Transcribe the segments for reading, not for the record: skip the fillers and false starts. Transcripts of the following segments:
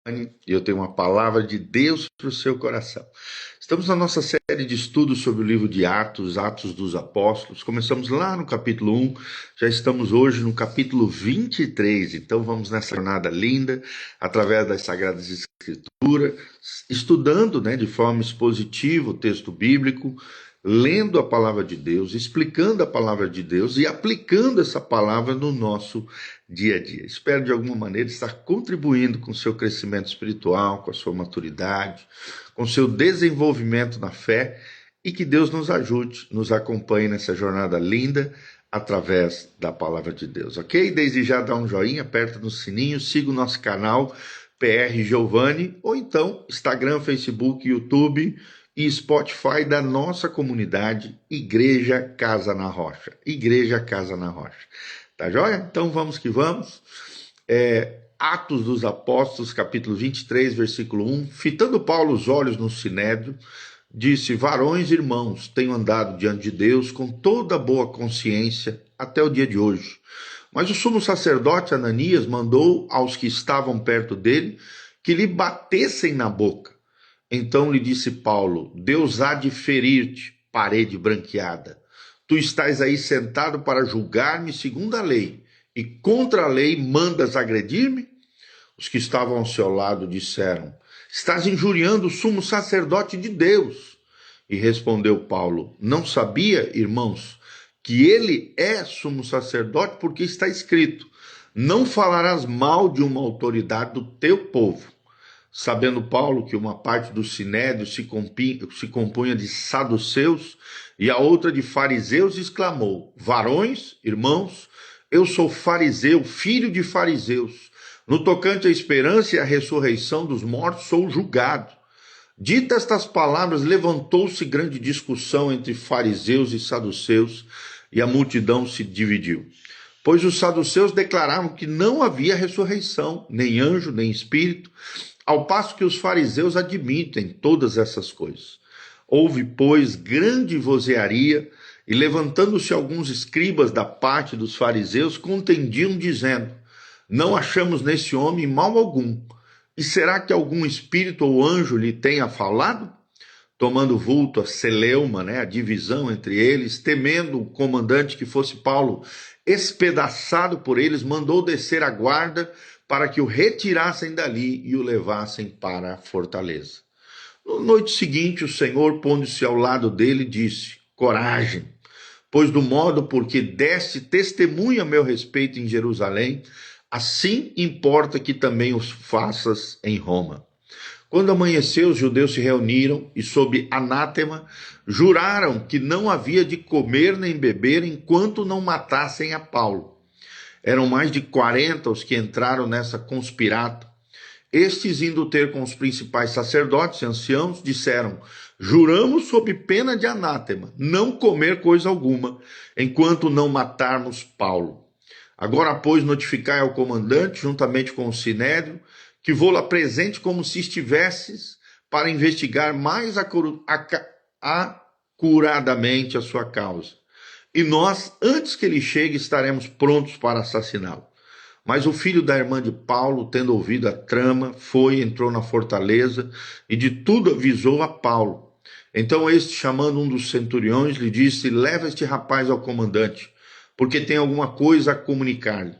e eu tenho uma palavra de Deus para o seu coração. Estamos na nossa série de estudos sobre o livro de Atos, Atos dos Apóstolos. Começamos lá no capítulo 1, já estamos hoje no capítulo 23. Então vamos nessa jornada linda, através das Sagradas Escrituras, estudando, de forma expositiva o texto bíblico, lendo a palavra de Deus, explicando a palavra de Deus e aplicando essa palavra no nosso dia a dia. Espero de alguma maneira estar contribuindo com o seu crescimento espiritual, com a sua maturidade, com o seu desenvolvimento na fé e que Deus nos ajude, nos acompanhe nessa jornada linda através da palavra de Deus, ok? Desde já dá um joinha, aperta no sininho, siga o nosso canal PR Giovanni ou então Instagram, Facebook, YouTube e Spotify da nossa comunidade Igreja Casa na Rocha. Igreja Casa na Rocha. Tá joia? Então vamos que vamos. Atos dos Apóstolos, capítulo 23, versículo 1. Fitando Paulo os olhos no sinédrio, disse: varões e irmãos, tenho andado diante de Deus com toda boa consciência até o dia de hoje. Mas o sumo sacerdote Ananias mandou aos que estavam perto dele que lhe batessem na boca. Então lhe disse Paulo: Deus há de ferir-te, parede branqueada. Tu estás aí sentado para julgar-me segundo a lei, e contra a lei mandas agredir-me? Os que estavam ao seu lado disseram: estás injuriando o sumo sacerdote de Deus. E respondeu Paulo: não sabia, irmãos, que ele é sumo sacerdote, porque está escrito: não falarás mal de uma autoridade do teu povo. Sabendo Paulo que uma parte do sinédrio se compunha de saduceus e a outra de fariseus, exclamou: varões, irmãos, eu sou fariseu, filho de fariseus. No tocante à esperança e à ressurreição dos mortos, sou julgado. Dita estas palavras, levantou-se grande discussão entre fariseus e saduceus, e a multidão se dividiu. Pois os saduceus declaravam que não havia ressurreição, nem anjo, nem espírito, ao passo que os fariseus admitem todas essas coisas. Houve, pois, grande vozearia, e levantando-se alguns escribas da parte dos fariseus, contendiam, dizendo: não achamos nesse homem mal algum. E será que algum espírito ou anjo lhe tenha falado? Tomando vulto a celeuma, a divisão entre eles, temendo o comandante que fosse Paulo espedaçado por eles, mandou descer a guarda para que o retirassem dali e o levassem para a fortaleza. Na noite seguinte, o Senhor, pondo-se ao lado dele, disse: coragem, pois do modo por que deste testemunha a meu respeito em Jerusalém, assim importa que também os faças em Roma. Quando amanheceu, os judeus se reuniram e, sob anátema, juraram que não havia de comer nem beber enquanto não matassem a Paulo. Eram mais de 40 os que entraram nessa conspirata. Estes, indo ter com os principais sacerdotes e anciãos, disseram: juramos sob pena de anátema, não comer coisa alguma, enquanto não matarmos Paulo. Agora, pois, notificai ao comandante, juntamente com o sinédrio, que vou-la presente como se estivesses para investigar mais acuradamente a sua causa. E nós, antes que ele chegue, estaremos prontos para assassiná-lo. Mas o filho da irmã de Paulo, tendo ouvido a trama, entrou na fortaleza e de tudo avisou a Paulo. Então este, chamando um dos centuriões, lhe disse: leva este rapaz ao comandante, porque tem alguma coisa a comunicar-lhe.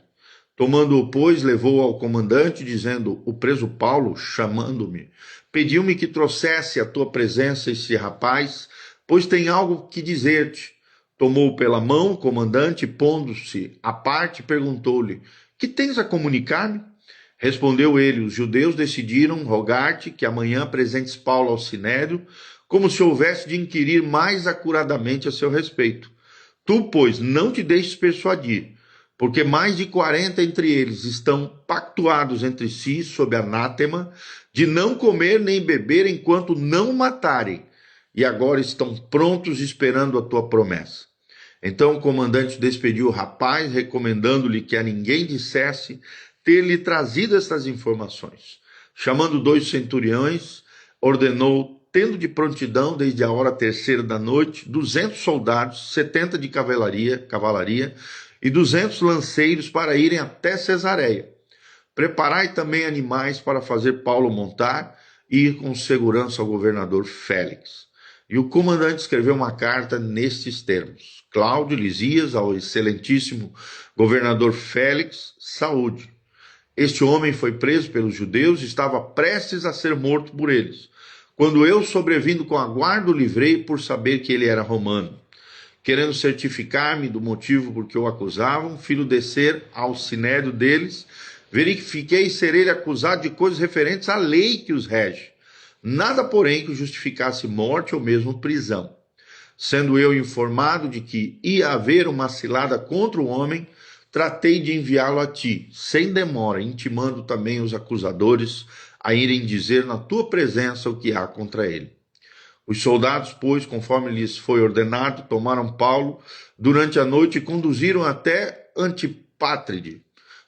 Tomando-o, pois, levou ao comandante, dizendo: o preso Paulo, chamando-me, pediu-me que trouxesse à tua presença esse rapaz, pois tem algo que dizer-te. Tomou-o pela mão o comandante, pondo-se à parte, perguntou-lhe: que tens a comunicar-me? Respondeu ele: os judeus decidiram rogar-te que amanhã apresentes Paulo ao sinédrio, como se houvesse de inquirir mais acuradamente a seu respeito. Tu, pois, não te deixes persuadir, porque mais de 40 entre eles estão pactuados entre si, sob anátema, de não comer nem beber enquanto não matarem, e agora estão prontos esperando a tua promessa. Então o comandante despediu o rapaz, recomendando-lhe que a ninguém dissesse ter-lhe trazido estas informações. Chamando 2 centuriões, ordenou, tendo de prontidão, desde a hora 3ª da noite, 200 soldados, 70 de cavalaria e 200 lanceiros para irem até Cesareia. Preparai também animais para fazer Paulo montar e ir com segurança ao governador Félix. E o comandante escreveu uma carta nestes termos: Cláudio Lisias, ao excelentíssimo governador Félix, saúde. Este homem foi preso pelos judeus e estava prestes a ser morto por eles. Quando eu, sobrevindo com a guarda, o livrei por saber que ele era romano. Querendo certificar-me do motivo por que o acusavam, filo descer ao sinédrio deles, verifiquei ser ele acusado de coisas referentes à lei que os rege. Nada, porém, que justificasse morte ou mesmo prisão. Sendo eu informado de que ia haver uma cilada contra o homem, tratei de enviá-lo a ti, sem demora, intimando também os acusadores a irem dizer na tua presença o que há contra ele. Os soldados, pois, conforme lhes foi ordenado, tomaram Paulo durante a noite e conduziram até Antipátride.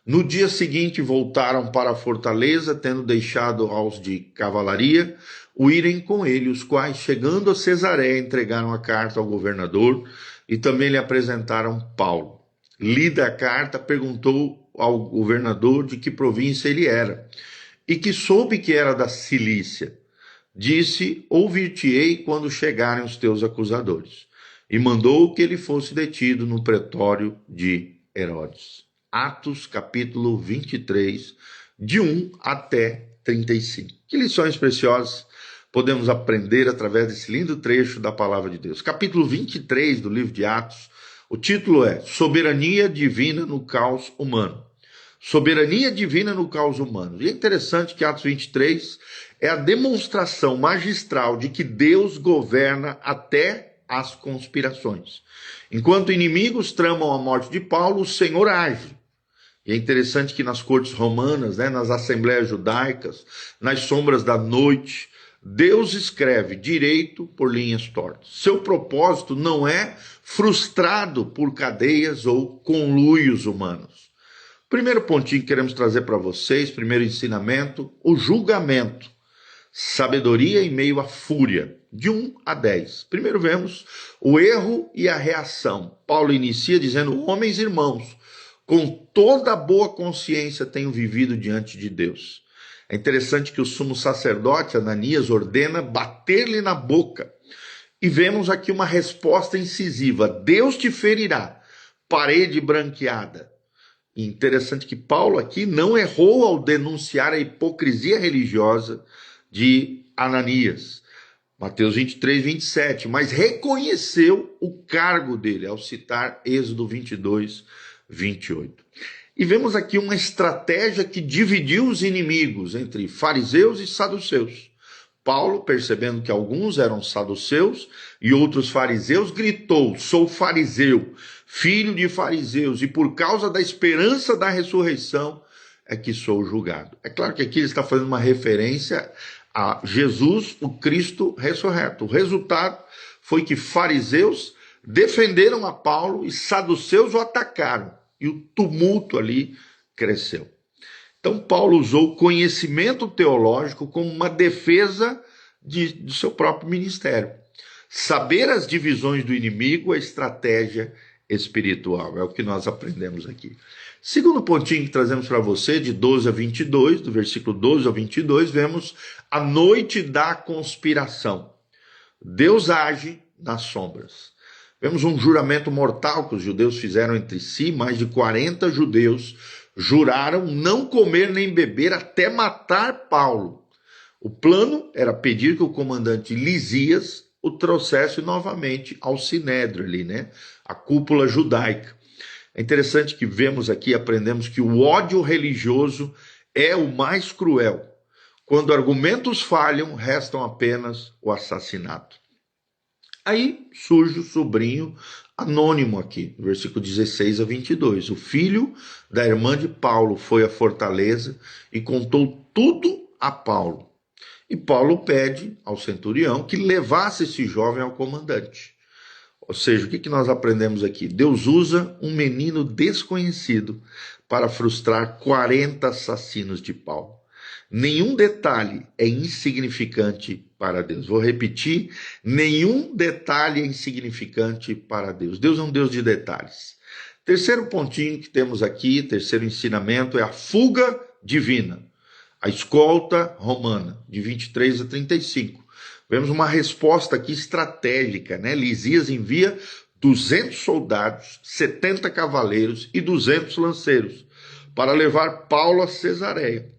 No dia seguinte voltaram para a fortaleza, tendo deixado aos de cavalaria o irem com ele, os quais, chegando a Cesareia, entregaram a carta ao governador e também lhe apresentaram Paulo. Lida a carta, perguntou ao governador de que província ele era, e que soube que era da Cilícia. Disse: ouvir-te-ei quando chegarem os teus acusadores. E mandou que ele fosse detido no pretório de Herodes. Atos, capítulo 23, de 1 até 35. Que lições preciosas podemos aprender através desse lindo trecho da palavra de Deus. Capítulo 23 do livro de Atos, o título é Soberania Divina no Caos Humano. Soberania divina no caos humano. E é interessante que Atos 23 é a demonstração magistral de que Deus governa até as conspirações. Enquanto inimigos tramam a morte de Paulo, o Senhor age. E é interessante que nas cortes romanas, nas assembleias judaicas, nas sombras da noite, Deus escreve direito por linhas tortas. Seu propósito não é frustrado por cadeias ou conluios humanos. Primeiro pontinho que queremos trazer para vocês, primeiro ensinamento, o julgamento. Sabedoria em meio à fúria, de 1 a 10. Primeiro vemos o erro e a reação. Paulo inicia dizendo: homens e irmãos, com toda a boa consciência tenho vivido diante de Deus. É interessante que o sumo sacerdote Ananias ordena bater-lhe na boca. E vemos aqui uma resposta incisiva: Deus te ferirá, parede branqueada. E interessante que Paulo aqui não errou ao denunciar a hipocrisia religiosa de Ananias. Mateus 23, 27, mas reconheceu o cargo dele ao citar Êxodo 22, 28. E vemos aqui uma estratégia que dividiu os inimigos entre fariseus e saduceus. Paulo, percebendo que alguns eram saduceus e outros fariseus, gritou: sou fariseu, filho de fariseus, e por causa da esperança da ressurreição é que sou julgado. É claro que aqui ele está fazendo uma referência a Jesus, o Cristo ressurreto. O resultado foi que fariseus defenderam a Paulo e saduceus o atacaram. E o tumulto ali cresceu. Então Paulo usou conhecimento teológico como uma defesa do seu próprio ministério. Saber as divisões do inimigo é estratégia espiritual. É o que nós aprendemos aqui. Segundo pontinho que trazemos para você, de 12 a 22, do versículo 12 ao 22, vemos a noite da conspiração. Deus age nas sombras. Vemos um juramento mortal que os judeus fizeram entre si. Mais de 40 judeus juraram não comer nem beber até matar Paulo. O plano era pedir que o comandante Lisias o trouxesse novamente ao sinédrio ali, a cúpula judaica. É interessante que vemos aqui, aprendemos que o ódio religioso é o mais cruel. Quando argumentos falham, restam apenas o assassinato. Aí surge o sobrinho anônimo aqui, versículo 16 a 22. O filho da irmã de Paulo foi à fortaleza e contou tudo a Paulo. E Paulo pede ao centurião que levasse esse jovem ao comandante. Ou seja, o que nós aprendemos aqui? Deus usa um menino desconhecido para frustrar 40 assassinos de Paulo. Nenhum detalhe é insignificante para Deus. Vou repetir, nenhum detalhe é insignificante para Deus. Deus é um Deus de detalhes. Terceiro pontinho que temos aqui, terceiro ensinamento, é a fuga divina, a escolta romana, de 23 a 35. Vemos uma resposta aqui estratégica, né? Lisias envia 200 soldados, 70 cavaleiros e 200 lanceiros para levar Paulo a Cesareia.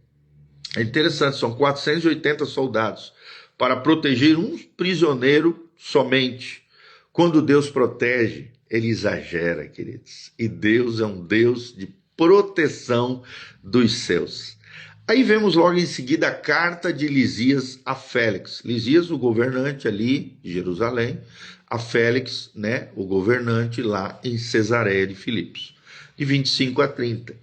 É interessante, são 480 soldados para proteger um prisioneiro somente. Quando Deus protege, ele exagera, queridos. E Deus é um Deus de proteção dos seus. Aí vemos logo em seguida a carta de Lisias a Félix. Lisias, o governante ali de Jerusalém, a Félix, né, o governante lá em Cesareia de Filipos, de 25 a 30.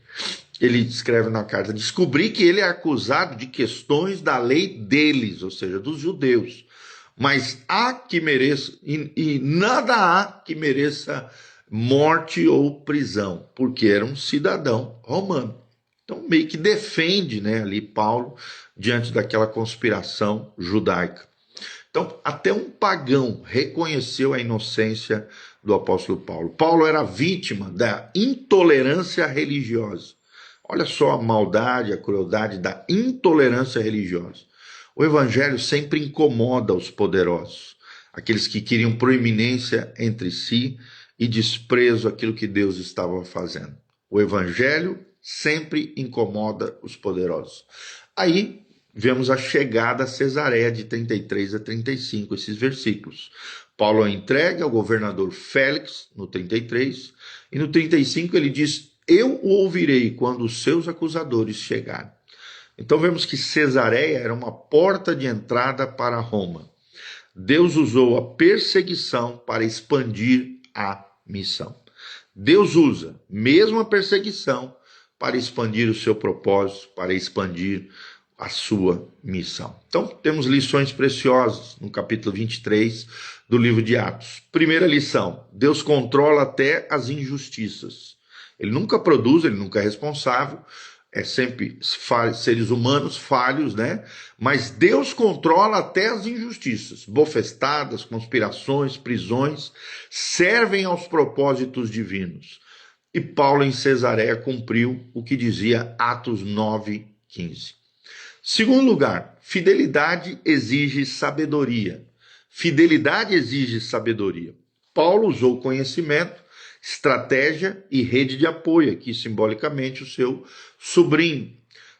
Ele escreve na carta: descobri que ele é acusado de questões da lei deles, ou seja, dos judeus, mas há que mereça, e nada há que mereça morte ou prisão, porque era um cidadão romano. Então meio que defende, né, ali Paulo diante daquela conspiração judaica. Então até um pagão reconheceu a inocência do apóstolo Paulo. Paulo era vítima da intolerância religiosa. Olha só a maldade, a crueldade da intolerância religiosa. O evangelho sempre incomoda os poderosos, aqueles que queriam proeminência entre si e desprezo àquilo que Deus estava fazendo. O evangelho sempre incomoda os poderosos. Aí vemos a chegada a Cesareia de 33 a 35, esses versículos. Paulo entrega ao governador Félix, no 33, e no 35 ele diz: eu o ouvirei quando os seus acusadores chegarem. Então vemos que Cesareia era uma porta de entrada para Roma. Deus usou a perseguição para expandir a missão. Deus usa mesmo a perseguição para expandir o seu propósito, para expandir a sua missão. Então temos lições preciosas no capítulo 23 do livro de Atos. Primeira lição: Deus controla até as injustiças. Ele nunca produz, ele nunca é responsável, é sempre seres humanos falhos, né? Mas Deus controla até as injustiças. Bofestadas, conspirações, prisões, servem aos propósitos divinos. E Paulo em Cesareia cumpriu o que dizia Atos 9:15. Segundo lugar, fidelidade exige sabedoria. Fidelidade exige sabedoria. Paulo usou conhecimento, estratégia e rede de apoio, aqui simbolicamente o seu sobrinho.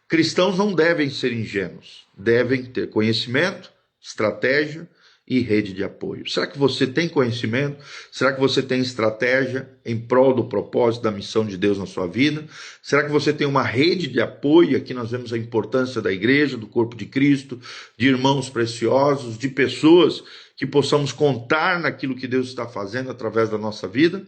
Cristãos não devem ser ingênuos, devem ter conhecimento, estratégia e rede de apoio. Será que você tem conhecimento? Será que você tem estratégia em prol do propósito da missão de Deus na sua vida? Será que você tem uma rede de apoio? Aqui nós vemos a importância da igreja, do corpo de Cristo, de irmãos preciosos, de pessoas que possamos contar naquilo que Deus está fazendo através da nossa vida.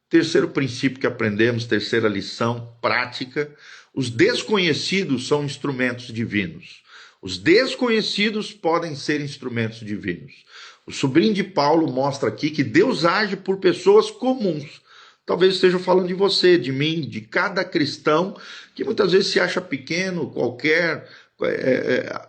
Terceiro princípio que aprendemos, terceira lição prática: os desconhecidos são instrumentos divinos. Os desconhecidos podem ser instrumentos divinos. O sobrinho de Paulo mostra aqui que Deus age por pessoas comuns. Talvez esteja falando de você, de mim, de cada cristão que muitas vezes se acha pequeno, qualquer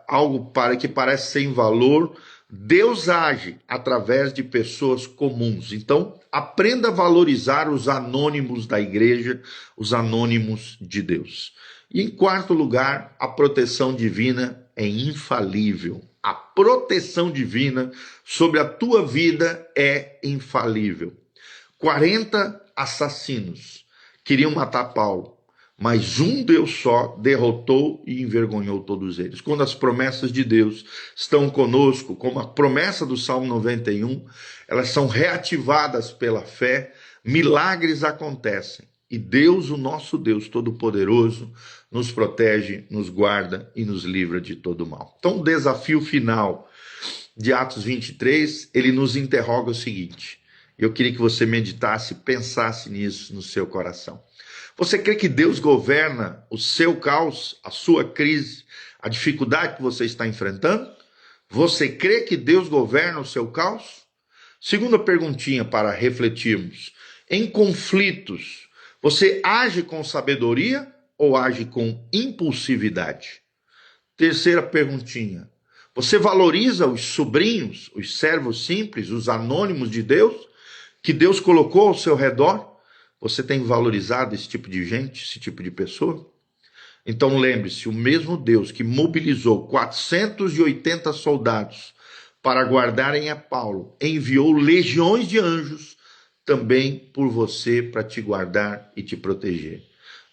algo que parece sem valor. Deus age através de pessoas comuns. Então, aprenda a valorizar os anônimos da igreja, os anônimos de Deus. E em quarto lugar, a proteção divina é infalível. A proteção divina sobre a tua vida é infalível. 40 assassinos queriam matar Paulo, mas um Deus só derrotou e envergonhou todos eles. Quando as promessas de Deus estão conosco, como a promessa do Salmo 91, elas são reativadas pela fé, milagres acontecem. E Deus, o nosso Deus Todo-Poderoso, nos protege, nos guarda e nos livra de todo mal. Então, o desafio final de Atos 23, ele nos interroga o seguinte. Eu queria que você meditasse, pensasse nisso no seu coração. Você crê que Deus governa o seu caos, a sua crise, a dificuldade que você está enfrentando? Você crê que Deus governa o seu caos? Segunda perguntinha para refletirmos. Em conflitos, você age com sabedoria ou age com impulsividade? Terceira perguntinha. Você valoriza os sobrinhos, os servos simples, os anônimos de Deus, que Deus colocou ao seu redor? Você tem valorizado esse tipo de gente, esse tipo de pessoa? Então lembre-se, o mesmo Deus que mobilizou 480 soldados para guardarem a Paulo, enviou legiões de anjos também por você para te guardar e te proteger.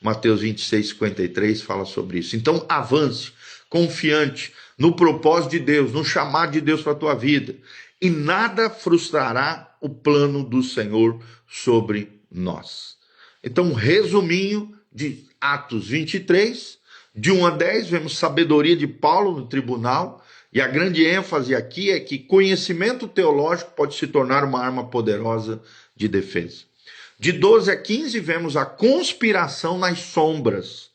Mateus 26:53 fala sobre isso. Então avance, confiante no propósito de Deus, no chamado de Deus para a tua vida. E nada frustrará o plano do Senhor sobre nós. Então, um resuminho de Atos 23, de 1 a 10, vemos sabedoria de Paulo no tribunal, e a grande ênfase aqui é que conhecimento teológico pode se tornar uma arma poderosa de defesa. De 12 a 15, vemos a conspiração nas sombras,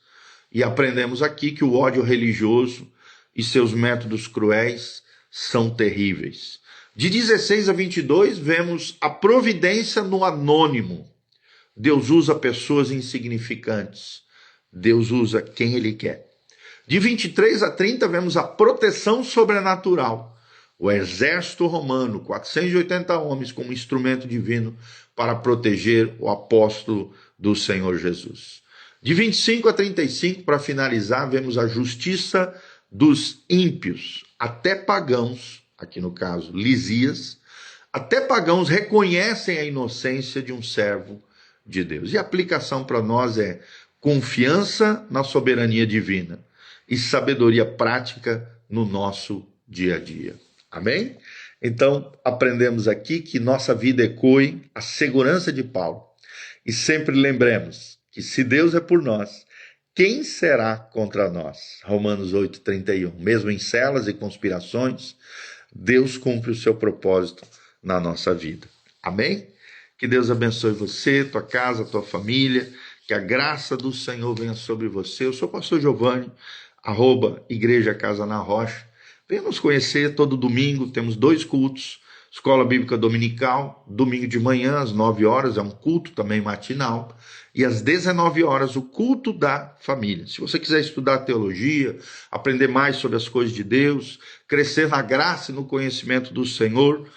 e aprendemos aqui que o ódio religioso e seus métodos cruéis são terríveis. De 16 a 22, vemos a providência no anônimo. Deus usa pessoas insignificantes. Deus usa quem Ele quer. De 23 a 30, vemos a proteção sobrenatural. O exército romano, 480 homens como instrumento divino para proteger o apóstolo do Senhor Jesus. De 25 a 35, para finalizar, vemos a justiça dos ímpios. Até pagãos, aqui no caso Lisias, até pagãos reconhecem a inocência de um servo de Deus. E a aplicação para nós é confiança na soberania divina e sabedoria prática no nosso dia a dia. Amém? Então, aprendemos aqui que nossa vida ecoe a segurança de Paulo. E sempre lembremos que se Deus é por nós, quem será contra nós? Romanos 8:31. Mesmo em celas e conspirações, Deus cumpre o seu propósito na nossa vida. Amém? Que Deus abençoe você, tua casa, tua família. Que a graça do Senhor venha sobre você. Eu sou o pastor Giovanni, @Igreja Casa na Rocha. Venha nos conhecer todo domingo, temos 2 cultos. Escola Bíblica Dominical, domingo de manhã, às 9 horas, é um culto também matinal. E às 19 horas, o culto da família. Se você quiser estudar teologia, aprender mais sobre as coisas de Deus, crescer na graça e no conhecimento do Senhor,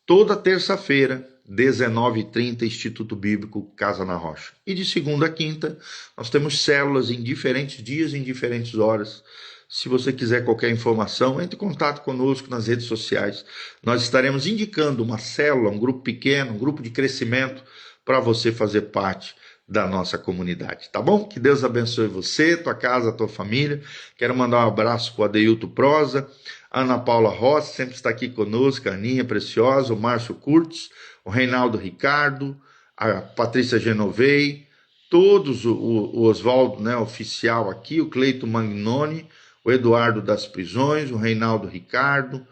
toda terça-feira, 19h30, Instituto Bíblico Casa na Rocha. E de segunda a quinta, nós temos células em diferentes dias, em diferentes horas. Se você quiser qualquer informação, entre em contato conosco nas redes sociais. Nós estaremos indicando uma célula, um grupo pequeno, um grupo de crescimento, para você fazer parte da nossa comunidade, tá bom? Que Deus abençoe você, tua casa, tua família. Quero mandar um abraço para o Adeilto Prosa, Ana Paula Rossi, sempre está aqui conosco, a Aninha Preciosa, o Márcio Curtis, o Reinaldo Ricardo, a Patrícia Genovei, todos, o Oswaldo, né, oficial aqui, o Cleito Magnoni, o Eduardo das Prisões, o Reinaldo Ricardo,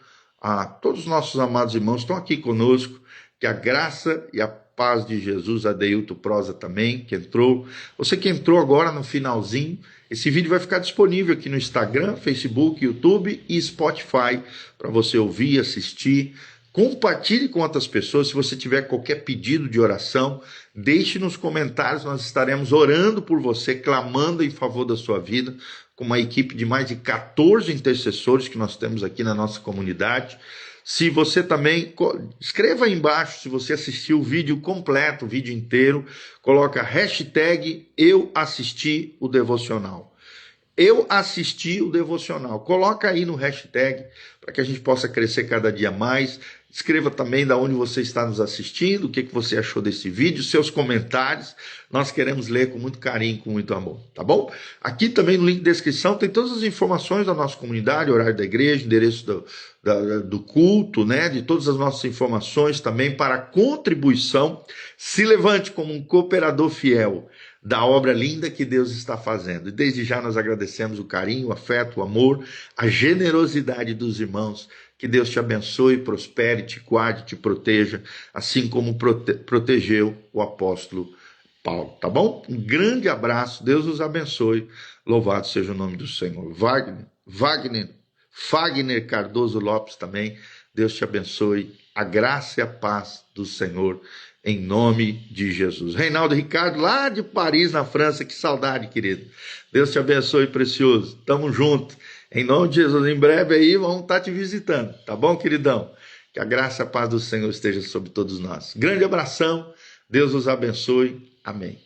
todos os nossos amados irmãos estão aqui conosco, que a graça e a paz de Jesus, Adeilto Prosa também, que entrou. Você que entrou agora no finalzinho, esse vídeo vai ficar disponível aqui no Instagram, Facebook, YouTube e Spotify, para você ouvir, assistir. Compartilhe com outras pessoas. Se você tiver qualquer pedido de oração, deixe nos comentários, nós estaremos orando por você, clamando em favor da sua vida, com uma equipe de mais de 14 intercessores que nós temos aqui na nossa comunidade. Se você também, escreva aí embaixo se você assistiu o vídeo completo, o vídeo inteiro, coloca hashtag eu assisti o devocional. Eu assisti o devocional. Coloca aí no hashtag para que a gente possa crescer cada dia mais. Escreva também de onde você está nos assistindo, o que você achou desse vídeo, seus comentários. Nós queremos ler com muito carinho, com muito amor, tá bom? Aqui também no link de descrição tem todas as informações da nossa comunidade, horário da igreja, endereço do culto, né? De todas as nossas informações também para contribuição. Se levante como um cooperador fiel da obra linda que Deus está fazendo. E desde já nós agradecemos o carinho, o afeto, o amor, a generosidade dos irmãos. Que Deus te abençoe, prospere, te guarde, te proteja, assim como protegeu o apóstolo Paulo, tá bom? Um grande abraço, Deus os abençoe, louvado seja o nome do Senhor. Fagner Cardoso Lopes também, Deus te abençoe, a graça e a paz do Senhor, em nome de Jesus. Reinaldo Ricardo, lá de Paris, na França, que saudade, querido. Deus te abençoe, precioso. Tamo junto. Em nome de Jesus, em breve aí vamos estar te visitando, tá bom, queridão? Que a graça e a paz do Senhor esteja sobre todos nós. Grande abração, Deus os abençoe. Amém.